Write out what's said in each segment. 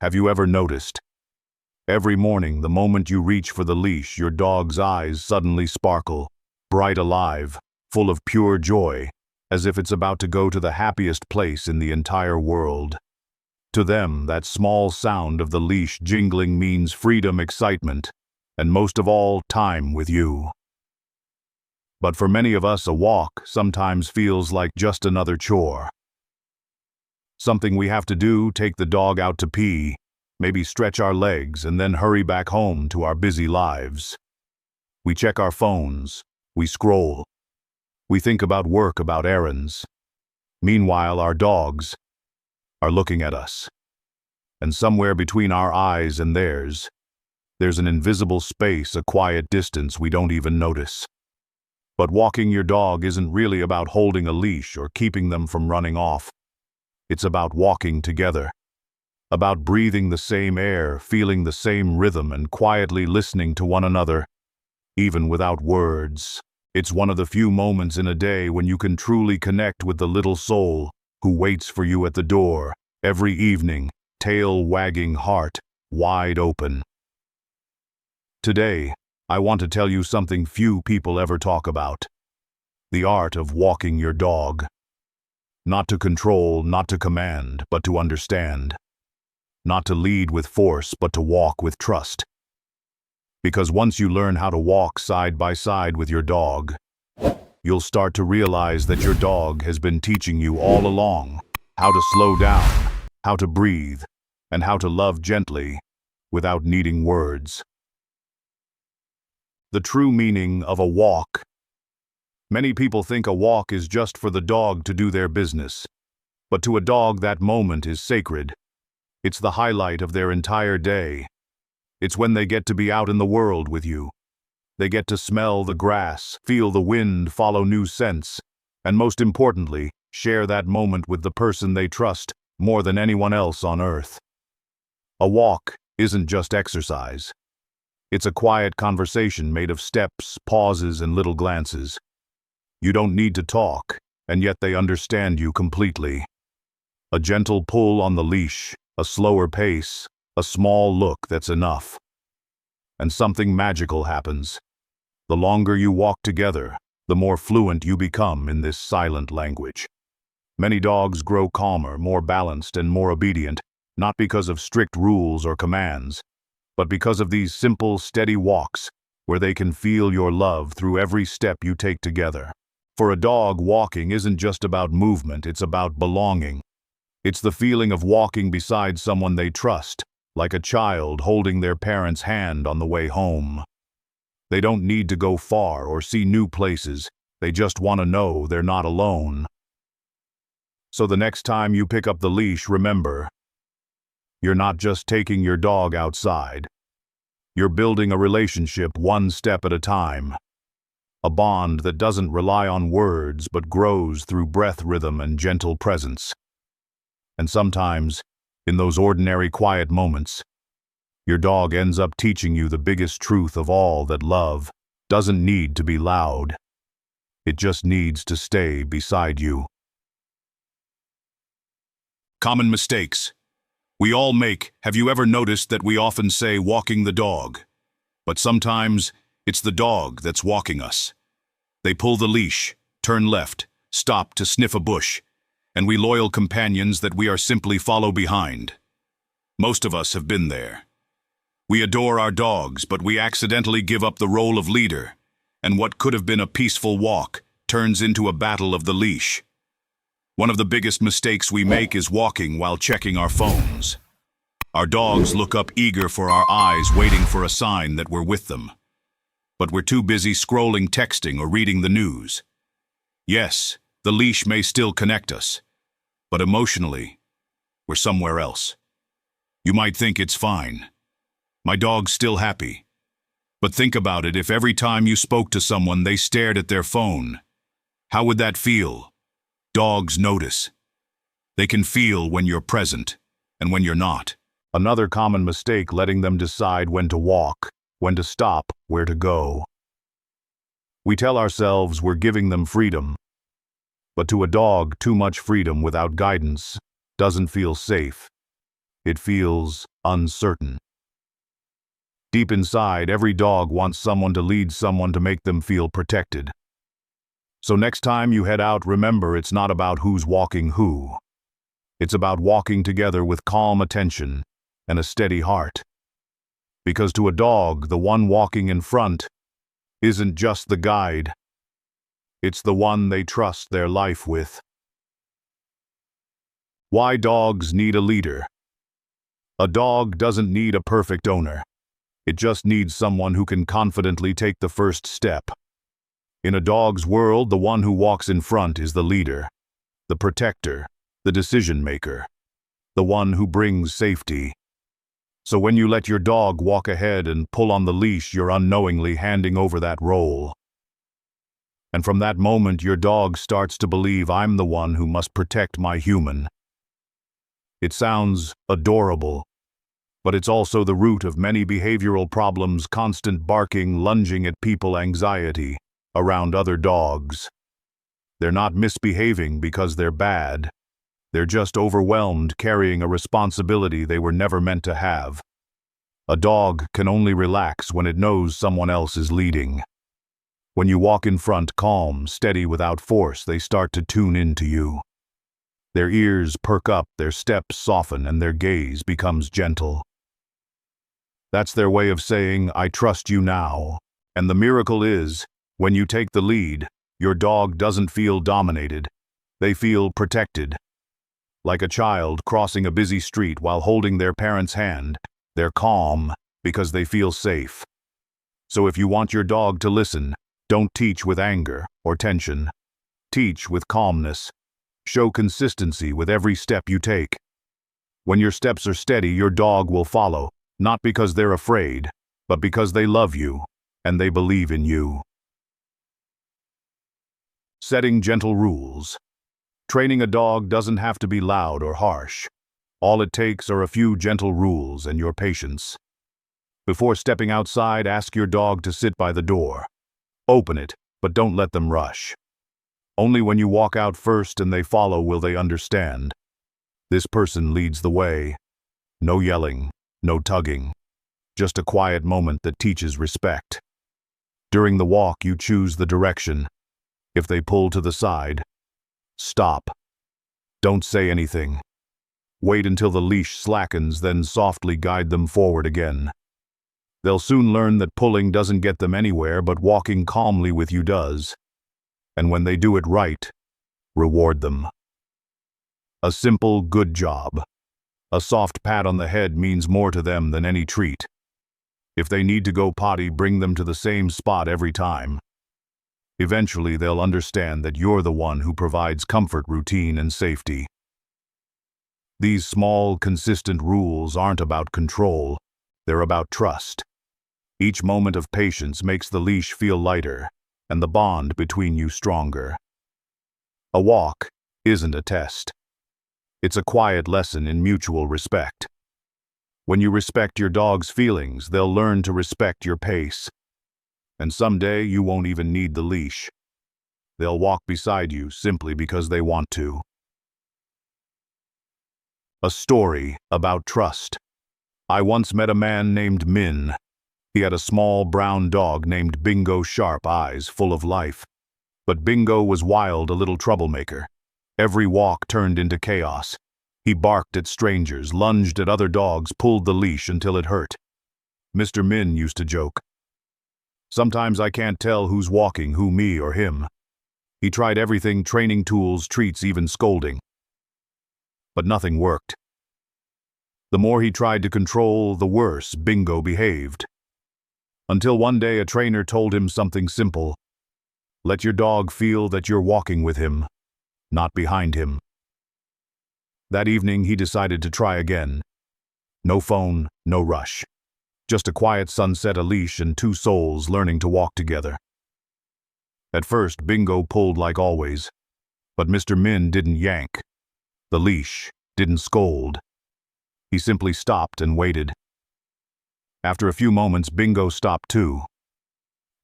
Have you ever noticed? Every morning, the moment you reach for the leash, your dog's eyes suddenly sparkle, bright alive, full of pure joy, as if it's about to go to the happiest place in the entire world. To them, that small sound of the leash jingling means freedom, excitement, and most of all, time with you. But for many of us, a walk sometimes feels like just another chore. Something we have to do: take the dog out to pee, maybe stretch our legs, and then hurry back home to our busy lives. We check our phones, we scroll, we think about work, about errands. Meanwhile, our dogs are looking at us. And somewhere between our eyes and theirs, there's an invisible space, a quiet distance we don't even notice. But walking your dog isn't really about holding a leash or keeping them from running off. It's about walking together, about breathing the same air, feeling the same rhythm, and quietly listening to one another, even without words. It's one of the few moments in a day when you can truly connect with the little soul who waits for you at the door every evening, tail wagging, heart wide open. Today, I want to tell you something few people ever talk about: the art of walking your dog. Not to control, not to command, but to understand. Not to lead with force, but to walk with trust. Because once you learn how to walk side by side with your dog, you'll start to realize that your dog has been teaching you all along how to slow down, how to breathe, and how to love gently without needing words. The true meaning of a walk. Many people think a walk is just for the dog to do their business. But to a dog, that moment is sacred. It's the highlight of their entire day. It's when they get to be out in the world with you. They get to smell the grass, feel the wind, follow new scents, and most importantly, share that moment with the person they trust more than anyone else on earth. A walk isn't just exercise. It's a quiet conversation made of steps, pauses, and little glances. You don't need to talk, and yet they understand you completely. A gentle pull on the leash, a slower pace, a small look, that's enough. And something magical happens. The longer you walk together, the more fluent you become in this silent language. Many dogs grow calmer, more balanced, and more obedient, not because of strict rules or commands, but because of these simple, steady walks where they can feel your love through every step you take together. For a dog, walking isn't just about movement, it's about belonging. It's the feeling of walking beside someone they trust, like a child holding their parent's hand on the way home. They don't need to go far or see new places, they just want to know they're not alone. So the next time you pick up the leash, remember, you're not just taking your dog outside. You're building a relationship one step at a time. A bond that doesn't rely on words but grows through breath rhythm and gentle presence. And sometimes, in those ordinary quiet moments, your dog ends up teaching you the biggest truth of all: that love doesn't need to be loud. It just needs to stay beside you. Common mistakes we all make. Have you ever noticed that we often say walking the dog, but sometimes it's the dog that's walking us? They pull the leash, turn left, stop to sniff a bush, and we loyal companions that we are simply follow behind. Most of us have been there. We adore our dogs, but we accidentally give up the role of leader, and what could have been a peaceful walk turns into a battle of the leash. One of the biggest mistakes we make is walking while checking our phones. Our dogs look up eager for our eyes, waiting for a sign that we're with them. But we're too busy scrolling, texting, or reading the news. Yes, the leash may still connect us, but emotionally, we're somewhere else. You might think it's fine. My dog's still happy. But think about it: if every time you spoke to someone they stared at their phone, how would that feel? Dogs notice. They can feel when you're present and when you're not. Another common mistake: letting them decide when to walk, when to stop, where to go. We tell ourselves we're giving them freedom, but to a dog, too much freedom without guidance doesn't feel safe. It feels uncertain. Deep inside, every dog wants someone to lead, someone to make them feel protected. So next time you head out, remember it's not about who's walking who. It's about walking together with calm attention and a steady heart. Because to a dog, the one walking in front isn't just the guide. It's the one they trust their life with. Why dogs need a leader. A dog doesn't need a perfect owner. It just needs someone who can confidently take the first step. In a dog's world, the one who walks in front is the leader, the protector, the decision maker, the one who brings safety. So when you let your dog walk ahead and pull on the leash, you're unknowingly handing over that role. And from that moment, your dog starts to believe, I'm the one who must protect my human. It sounds adorable, but it's also the root of many behavioral problems: constant barking, lunging at people, anxiety around other dogs. They're not misbehaving because they're bad. They're just overwhelmed, carrying a responsibility they were never meant to have. A dog can only relax when it knows someone else is leading. When you walk in front, calm, steady, without force, they start to tune into you. Their ears perk up, their steps soften, and their gaze becomes gentle. That's their way of saying, I trust you now. And the miracle is, when you take the lead, your dog doesn't feel dominated. They feel protected. Like a child crossing a busy street while holding their parent's hand, they're calm because they feel safe. So if you want your dog to listen, don't teach with anger or tension. Teach with calmness. Show consistency with every step you take. When your steps are steady, your dog will follow, not because they're afraid, but because they love you and they believe in you. Setting gentle rules. Training a dog doesn't have to be loud or harsh. All it takes are a few gentle rules and your patience. Before stepping outside, ask your dog to sit by the door. Open it, but don't let them rush. Only when you walk out first and they follow will they understand. This person leads the way. No yelling, no tugging. Just a quiet moment that teaches respect. During the walk, you choose the direction. If they pull to the side, stop. Don't say anything. Wait until the leash slackens, then softly guide them forward again. They'll soon learn that pulling doesn't get them anywhere, but walking calmly with you does. And when they do it right, reward them. A simple good job. A soft pat on the head means more to them than any treat. If they need to go potty, bring them to the same spot every time. Eventually, they'll understand that you're the one who provides comfort, routine, and safety. These small, consistent rules aren't about control. They're about trust. Each moment of patience makes the leash feel lighter and the bond between you stronger. A walk isn't a test. It's a quiet lesson in mutual respect. When you respect your dog's feelings, they'll learn to respect your pace. And someday you won't even need the leash. They'll walk beside you simply because they want to. A story about trust. I once met a man named Min. He had a small brown dog named Bingo, sharp eyes full of life. But Bingo was wild, a little troublemaker. Every walk turned into chaos. He barked at strangers, lunged at other dogs, pulled the leash until it hurt. Mr. Min used to joke, "Sometimes I can't tell who's walking, who me or him." He tried everything: training tools, treats, even scolding. But nothing worked. The more he tried to control, the worse Bingo behaved. Until one day a trainer told him something simple: let your dog feel that you're walking with him, not behind him. That evening he decided to try again. No phone, no rush. Just a quiet sunset, a leash, and two souls learning to walk together. At first, Bingo pulled like always, but Mr. Min didn't yank. The leash didn't scold. He simply stopped and waited. After a few moments, Bingo stopped too.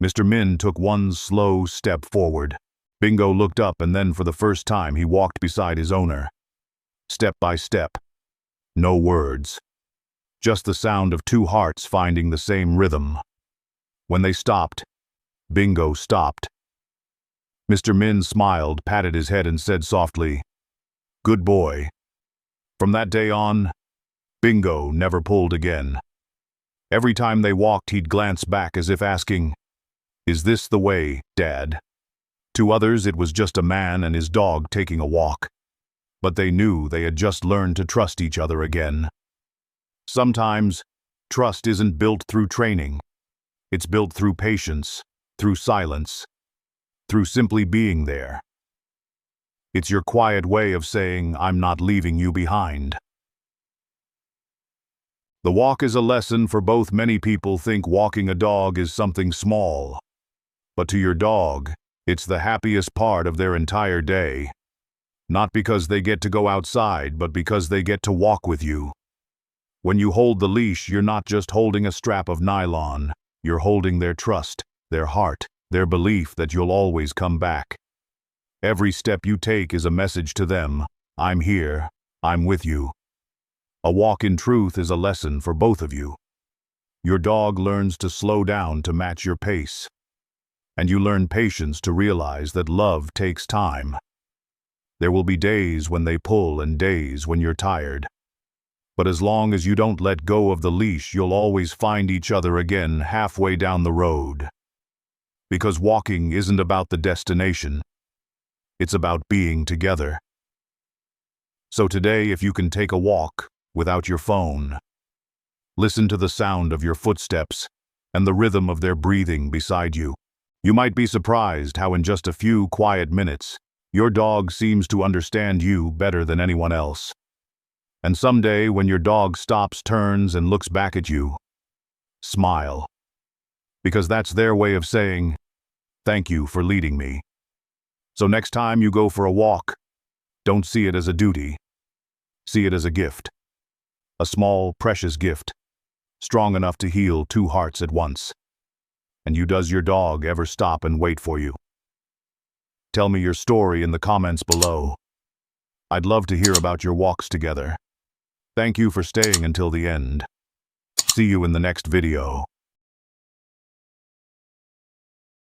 Mr. Min took one slow step forward. Bingo looked up, and then for the first time he walked beside his owner. Step by step. No words. Just the sound of two hearts finding the same rhythm. When they stopped, Bingo stopped. Mr. Min smiled, patted his head and said softly, "Good boy." From that day on, Bingo never pulled again. Every time they walked, he'd glance back as if asking, "Is this the way, Dad?" To others, it was just a man and his dog taking a walk. But they knew they had just learned to trust each other again. Sometimes, trust isn't built through training. It's built through patience, through silence, through simply being there. It's your quiet way of saying, "I'm not leaving you behind." The walk is a lesson for both. Many people think walking a dog is something small. But to your dog, it's the happiest part of their entire day. Not because they get to go outside, but because they get to walk with you. When you hold the leash, you're not just holding a strap of nylon. You're holding their trust, their heart, their belief that you'll always come back. Every step you take is a message to them. I'm here. I'm with you. A walk, in truth, is a lesson for both of you. Your dog learns to slow down to match your pace. And you learn patience to realize that love takes time. There will be days when they pull and days when you're tired. But as long as you don't let go of the leash, you'll always find each other again halfway down the road. Because walking isn't about the destination. It's about being together. So today, if you can take a walk without your phone, listen to the sound of your footsteps and the rhythm of their breathing beside you. You might be surprised how in just a few quiet minutes, your dog seems to understand you better than anyone else. And someday, when your dog stops, turns, and looks back at you, smile. Because that's their way of saying, "Thank you for leading me." So next time you go for a walk, don't see it as a duty. See it as a gift. A small, precious gift, strong enough to heal two hearts at once. And does your dog ever stop and wait for you? Tell me your story in the comments below. I'd love to hear about your walks together. Thank you for staying until the end. See you in the next video.